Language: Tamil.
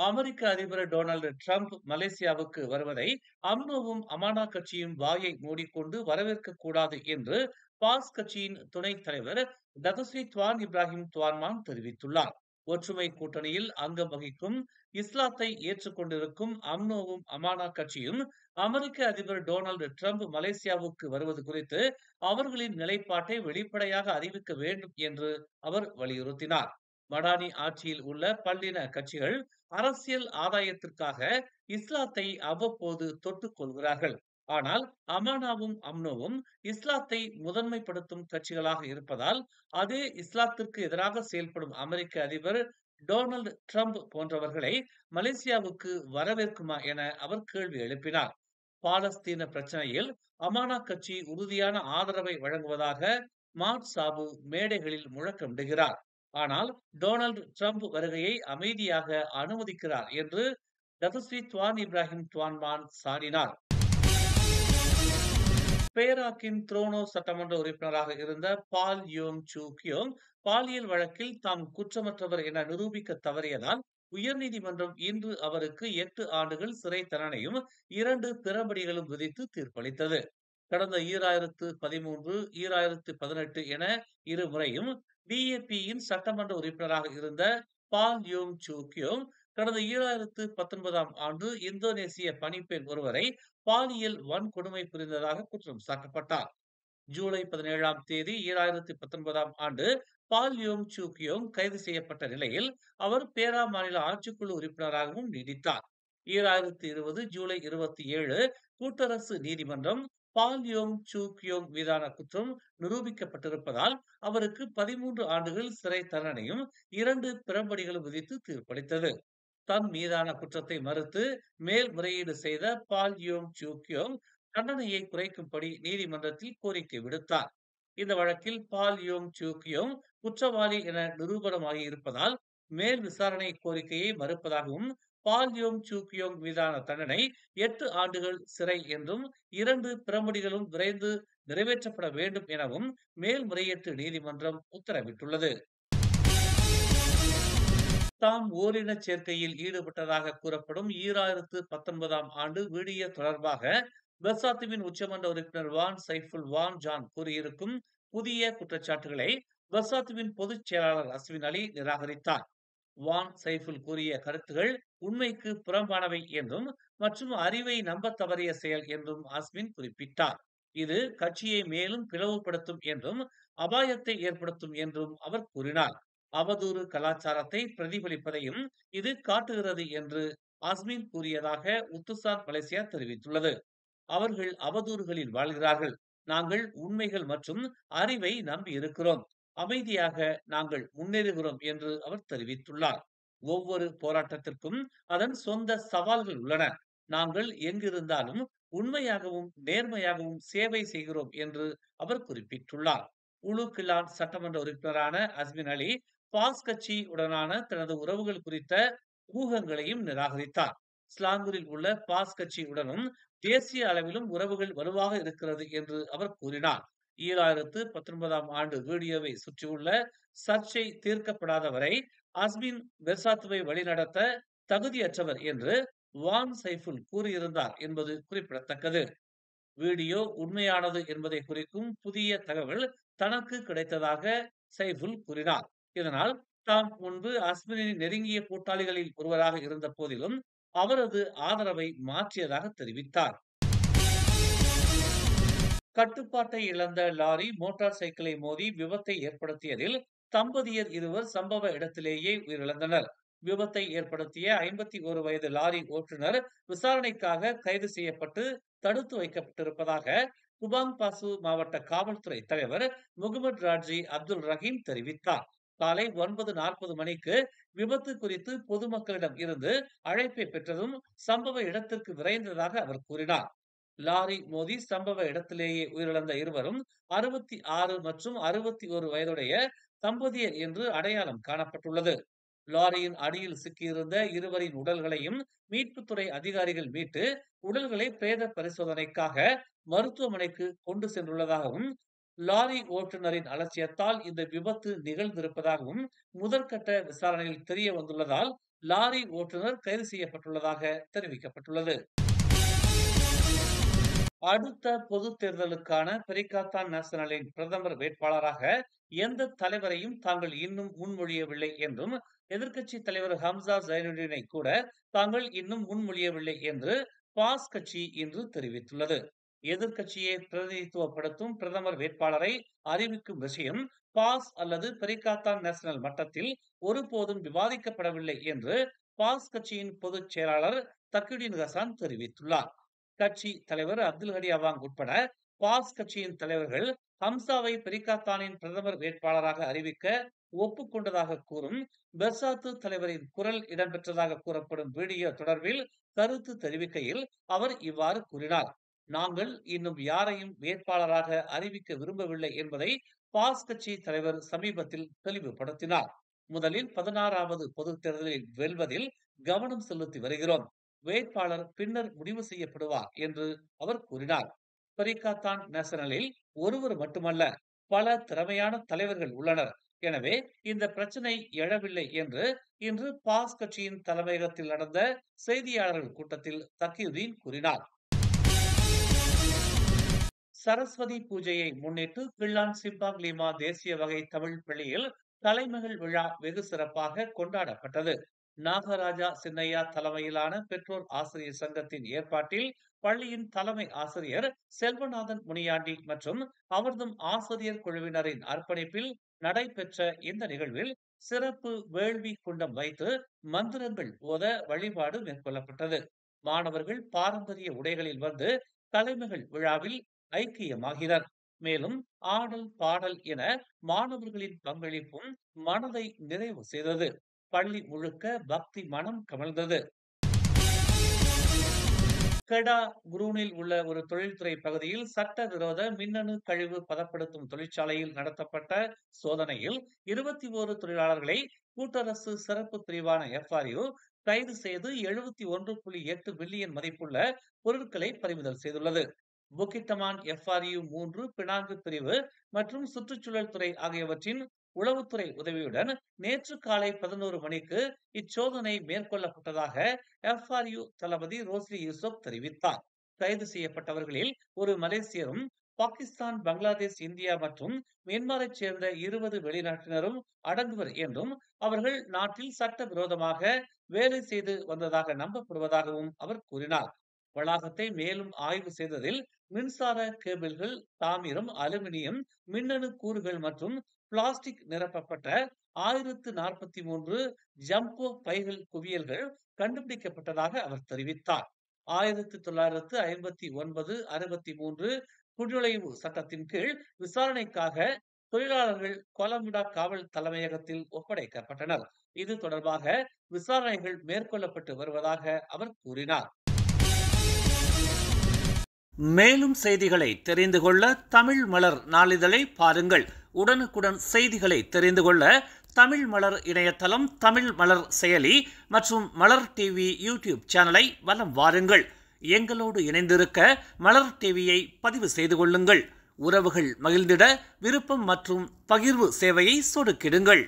அமெரிக்க அதிபர் டொனால்டு டிரம்ப் மலேசியாவுக்கு வருவதை அம்னோவும் அமானா கட்சியும் வாயை மூடிக்கொண்டு வரவேற்கக் கூடாது என்று பாஸ் கட்சியின் துணைத் தலைவர் டதஸ்ரீ துவான் இப்ராஹிம் துவான்மான் தெரிவித்துள்ளார். ஒற்றுமை கூட்டணியில் அங்கம் வகிக்கும் இஸ்லாத்தை ஏற்றுக்கொண்டிருக்கும் அம்னோவும் அமானா கட்சியும் அமெரிக்க அதிபர் டொனால்டு டிரம்ப் மலேசியாவுக்கு வருவது குறித்து அவர்களின் நிலைப்பாட்டை வெளிப்படையாக அறிவிக்க வேண்டும் என்று அவர் வலியுறுத்தினார். மடானி ஆட்சியில் உள்ள பல்லின கட்சிகள் அரசியல் ஆதாயத்திற்காக இஸ்லாத்தை அவ்வப்போது தொட்டுக் கொள்கிறார்கள். ஆனால் அமானாவும் அம்னோவும் இஸ்லாத்தை முதன்மைப்படுத்தும் கட்சிகளாக இருப்பதால் அதே இஸ்லாத்திற்கு எதிராக செயல்படும் அமெரிக்க அதிபர் டொனால்டு டிரம்ப் போன்றவர்களை மலேசியாவுக்கு வரவேற்குமா என அவர் கேள்வி எழுப்பினார். பாலஸ்தீன பிரச்சனையில் அமானா கட்சி உறுதியான ஆதரவை வழங்குவதாக மாட் சாபு மேடைகளில் முழக்கமிடுகிறார். ஆனால் டொனால்டு டிரம்ப் வருகையை அமைதியாக அனுமதிக்கிறார் என்று டதஸ்ரீ துவான் இப்ராஹிம் துவான்மான் சாடினார். பேராக்கின் த்ரோனோ சட்டமன்ற உறுப்பினராக இருந்த பால் யோங் சூ கியோங் பாலியல் வழக்கில் தாம் குற்றமற்றவர் என நிரூபிக்க தவறியதால் உயர்நீதிமன்றம் இன்று அவருக்கு 8 ஆண்டுகள் சிறை தண்டனையும் 2 பிறபடிகளும் விதித்து தீர்ப்பளித்தது. கடந்த 2013, 2018 என இருமுறையும் டிஏபியின் சட்டமன்ற உறுப்பினராக இருந்த பால் யோங் சூ கியோங் கடந்த 2019ஆம் ஆண்டு இந்தோனேசிய பணிப்பெண் ஒருவரை பாலியல் வன்கொடுமை புரிந்ததாக குற்றம் சாட்டப்பட்டார். ஜூலை 17ஆம் தேதி 2019ஆம் ஆண்டு பால் யோங் சூ கியோங் கைது செய்யப்பட்ட நிலையில் அவர் பேரா மாநில ஆட்சிக்குழு உறுப்பினராகவும் நீடித்தார். 2020 ஜூலை 27 கூட்டரசு நீதிமன்றம் பால் யோங் சூ கியோங் மீதான குற்றம் நிரூபிக்கப்பட்டிருப்பதால் அவருக்கு 13 ஆண்டுகள் சிறை தண்டனையும் 2 பிறபடிகளும் விதித்து தீர்ப்பளித்தது. தன் மீதான குற்றத்தை மறுத்து மேல்முறையீடு செய்த பால் யோங் சூ கியோங் தண்டனையை குறைக்கும்படி நீதிமன்றத்தில் கோரிக்கை விடுத்தார். இந்த வழக்கில் பால் யோங் சூ கியோங் குற்றவாளி என நிரூபணமாகி இருப்பதால் மேல் விசாரணை கோரிக்கையை மறுப்பதாகவும் பால் யோங் சூ கியோங் மீதான தண்டனை 8 ஆண்டுகள் சிறை என்றும் 2 பிறமொழிகளும் விரைந்து நிறைவேற்றப்பட வேண்டும் எனவும் மேல்முறையீட்டு நீதிமன்றம் உத்தரவிட்டுள்ளது. தாம் ஓரின சேர்க்கையில் ஈடுபட்டதாக கூறப்படும் 2019ஆம் ஆண்டு வீடியோ தொடர்பாக பெர்சாத்துவின் உச்சமன்ற உறுப்பினர் வான் சைஃபுல் வான் ஜான் கூறியிருக்கும் புதிய குற்றச்சாட்டுகளை பெர்சாத்துவின் பொதுச் செயலாளர் அஸ்வின் அலி நிராகரித்தார். வான் சைஃபுல் கூறிய கருத்துகள் உண்மைக்கு புறம்பானவை என்றும் மற்றும் அறிவை நம்ப தவறிய செயல் என்றும் அஸ்வின் குறிப்பிட்டார். இது கட்சியை மேலும் பிளவுபடுத்தும் என்றும் அபாயத்தை ஏற்படுத்தும் என்றும் அவர் கூறினார். அவதூறு கலாச்சாரத்தை பிரதிபலிப்பதையும் இது காட்டுகிறது என்று அஸ்மின் கூறியதாக உத்துசான் மலேசியா தெரிவித்துள்ளது. அவர்கள் அவதூறுகளில் வாழ்கிறார்கள். நாங்கள் உண்மைகள் மற்றும் அறிவை நம்பி இருக்கிறோம். அமைதியாக நாங்கள் முன்னேறுகிறோம் என்று அவர் தெரிவித்துள்ளார். ஒவ்வொரு போராட்டத்திற்கும் அதன் சொந்த சவால்கள் உள்ளன. நாங்கள் எங்கிருந்தாலும் உண்மையாகவும் நேர்மையாகவும் சேவை செய்கிறோம் என்று அவர் குறிப்பிட்டுள்ளார். உலு கிலான் சட்டமன்ற உறுப்பினரான அஸ்மின் அலி பாஸ் கட்சி உடனான தனது உறவுகள் குறித்த ஊகங்களையும் நிராகரித்தார். ஸ்லாங்கூரில் உள்ள பாஸ் கட்சி உடனும் தேசிய அளவிலும் உறவுகள் வலுவாக இருக்கிறது என்று அவர் கூறினார். 2019ஆம் ஆண்டு வீடியோவை சுற்றியுள்ள சர்ச்சை தீர்க்கப்படாத வரை அஸ்மின் பெர்சாத்துவை வழிநடத்த தகுதியற்றவர் என்று வான் சைஃபுல் கூறியிருந்தார் என்பது குறிப்பிடத்தக்கது. வீடியோ உண்மையானது என்பதை குறிக்கும் புதிய தகவல் தனக்கு கிடைத்ததாக சைஃபுல் கூறினார். இதனால் தாம் முன்பு அஸ்மினின் நெருங்கிய கூட்டாளிகளில் ஒருவராக இருந்த போதிலும் அவரது ஆதரவை மாற்றியதாக தெரிவித்தார். கட்டுப்பாட்டை இழந்த லாரி மோட்டார் சைக்கிளை மோதி விபத்தை ஏற்படுத்தியதில் தம்பதியர் இருவர் சம்பவ இடத்திலேயே உயிரிழந்தனர். விபத்தை ஏற்படுத்திய 51 வயது லாரி ஓட்டுநர் விசாரணைக்காக கைது செய்யப்பட்டு தடுத்து வைக்கப்பட்டிருப்பதாக குபாங் பாசு மாவட்ட காவல்துறை தலைவர் முகமது ராட்ஜி அப்துல் ரஹீம் தெரிவித்தார். காலை 9:40 மணிக்கு விபத்து குறித்து பொதுமக்களிடம் இருந்து அழைப்பை பெற்றதும் சம்பவ இடத்திற்கு விரைந்ததாக அவர் கூறினார். லாரி மோதி சம்பவ இடத்திலேயே உயிரிழந்த இருவரும் 66 மற்றும் 61 வயதுடைய தம்பதியர் என்று அடையாளம் காணப்பட்டுள்ளது. லாரியின் அடியில் சிக்கியிருந்த இருவரின் உடல்களையும் மீட்புத்துறை அதிகாரிகள் மீட்டு உடல்களை பிரேத பரிசோதனைக்காக மருத்துவமனைக்கு கொண்டு சென்றுள்ளதாகவும் லாரி ஓட்டுநரின் அலட்சியத்தால் இந்த விபத்து நிகழ்ந்திருப்பதாகவும் முதற்கட்ட விசாரணையில் தெரிய வந்துள்ளதால் லாரி ஓட்டுநர் கைது செய்யப்பட்டுள்ளதாக தெரிவிக்கப்பட்டுள்ளது. அடுத்த பொதுத் தேர்தலுக்கான பெரிகாத்தான் நேஷனலின் பிரதமர் வேட்பாளராக எந்த தலைவரையும் தாங்கள் இன்னும் முன்மொழியவில்லை என்றும், எதிர்க்கட்சி தலைவர் ஹம்சா ஜைனுddinஐ கூட தாங்கள் இன்னும் முன்மொழியவில்லை என்று பாஸ் கட்சி இன்று தெரிவித்துள்ளது. எதிர்க்கட்சியை பிரதிநிதித்துவப்படுத்தும் பிரதமர் வேட்பாளரை அறிவிக்கும் விஷயம் பாஸ் அல்லது பெரிகாத்தான் நேஷனல் மட்டத்தில் ஒருபோதும் விவாதிக்கப்படவில்லை என்று பாஸ் கட்சியின் பொதுச் செயலாளர் தக்யுடின் ஹசான் தெரிவித்துள்ளார். கட்சி தலைவர் அப்துல் ஹடி அவாங் உட்பட பாஸ் கட்சியின் தலைவர்கள் ஹம்சாவை பெரிகாத்தானின் பிரதமர் வேட்பாளராக அறிவிக்க ஒப்புக்கொண்டதாக கூறும் பெர்சாத்து தலைவரின் குரல் இடம்பெற்றதாக கூறப்படும் வீடியோ தொடர்பில் கருத்து தெரிவிக்கையில் அவர் இவ்வாறு கூறினார். நாங்கள் இன்னும் யாரையும் வேட்பாளராக அறிவிக்க விரும்பவில்லை என்பதை பாஸ் கட்சி தலைவர் சமீபத்தில் தெளிவுபடுத்தினார். முதலில் 16வது பொதுத் தேர்தலில் வெல்வதில் கவனம் செலுத்தி வருகிறோம். வேட்பாளர் பின்னர் முடிவு செய்யப்படுவார் என்று அவர் கூறினார். பெரிகாத்தான் நேஷனலில் ஒருவர் மட்டுமல்ல, பல திறமையான தலைவர்கள் உள்ளனர். எனவே இந்த பிரச்சனை எழவில்லை என்று இன்று பாஸ் கட்சியின் தலைமையகத்தில் நடந்த செய்தியாளர்கள் கூட்டத்தில் தக்கியுதீன் கூறினார். சரஸ்வதி பூஜையை முன்னிட்டு கிள்ளான் சிம்பாங் லீமா தேசிய வகை தமிழ் பள்ளியில் தலைமகள் விழா வெகு சிறப்பாக கொண்டாடப்பட்டது. நாகராஜா சின்னையா தலைமையிலான பெற்றோர் ஆசிரியர் சங்கத்தின் ஏற்பாட்டில் பள்ளியின் தலைமை ஆசிரியர் செல்வநாதன் முனியாண்டி மற்றும் அவர்தம் ஆசிரியர் குழுவினரின் அர்ப்பணிப்பில் நடைபெற்ற இந்த நிகழ்வில் சிறப்பு வேள்வி குண்டம் வைத்து மந்திரங்கள் ஓத வழிபாடு மேற்கொள்ளப்பட்டது. மாணவர்கள் பாரம்பரிய உடைகளில் வந்து தலைமகள் விழாவில் ஐக்கியமாகினர். மேலும் ஆடல் பாடல் என மாணவர்களின் பங்களிப்பும் மனதை நிறைவு செய்தது. பள்ளி முழுக்க பக்தி மனம் கமழ்ந்தது. கெடா குரூனில் உள்ள ஒரு தொழில்துறை பகுதியில் சட்டவிரோத மின்னணு கழிவு பதப்படுத்தும் தொழிற்சாலையில் நடத்தப்பட்ட சோதனையில் 21 தொழிலாளர்களை கூட்டரசு சிறப்பு பிரிவான FRU கைது செய்து 71.8 பில்லியன் மதிப்புள்ள பொருட்களை பறிமுதல் செய்துள்ளது. புக்கிட்டமான் FRU 3 பினாங்கு பிரிவு மற்றும் சுற்றுச்சூழல் துறை ஆகியவற்றின் உளவுத்துறை உதவியுடன் நேற்று காலை 11 மணிக்கு இச்சோதனை மேற்கொள்ளப்பட்டதாக FRU தளபதி ரோஸ்லி யூசுப் தெரிவித்தார். கைது செய்யப்பட்டவர்களில் ஒரு மலேசியரும், பாகிஸ்தான், பங்களாதேஷ், இந்தியா மற்றும் மியான்மரைச் சேர்ந்த 20 வெளிநாட்டினரும் அடங்குவர் என்றும், அவர்கள் நாட்டில் சட்டவிரோதமாக வேலை செய்து வந்ததாக நம்பப்படுவதாகவும் அவர் கூறினார். வளாகத்தை மேலும் ஆய்வு செய்ததில் மின்சார கேபிள்கள், தாமிரம், அலுமினியம், மின்னணு கூறுகள் மற்றும் பிளாஸ்டிக் நிரப்பப்பட்ட 1043 ஜம்போ பைகள் குவியல்கள் கண்டுபிடிக்கப்பட்டதாக அவர் தெரிவித்தார். 1959-63 குடிநுழைவு சட்டத்தின் கீழ் விசாரணைக்காக தொழிலாளர்கள் கொலம்பிடா காவல் தலைமையகத்தில் ஒப்படைக்கப்பட்டனர். இது தொடர்பாக விசாரணைகள் மேற்கொள்ளப்பட்டு வருவதாக அவர் கூறினார். மேலும் செய்திகளை தெரிந்து கொள்ள தமிழ் மலர் நாளிதழை பாருங்கள். உடனுக்குடன் செய்திகளை தெரிந்து கொள்ள தமிழ் மலர் இணையதளம், தமிழ் மலர் செயலி மற்றும் மலர் டிவி யூடியூப் சேனலை வலம் வாருங்கள். எங்களோடு இணைந்திருக்க மலர் டிவியை பதிவு செய்து கொள்ளுங்கள். உறவுகள் மகிழ்ந்திட விருப்பம் மற்றும் பகிர்வு சேவையை சொடுக்கிடுங்கள்.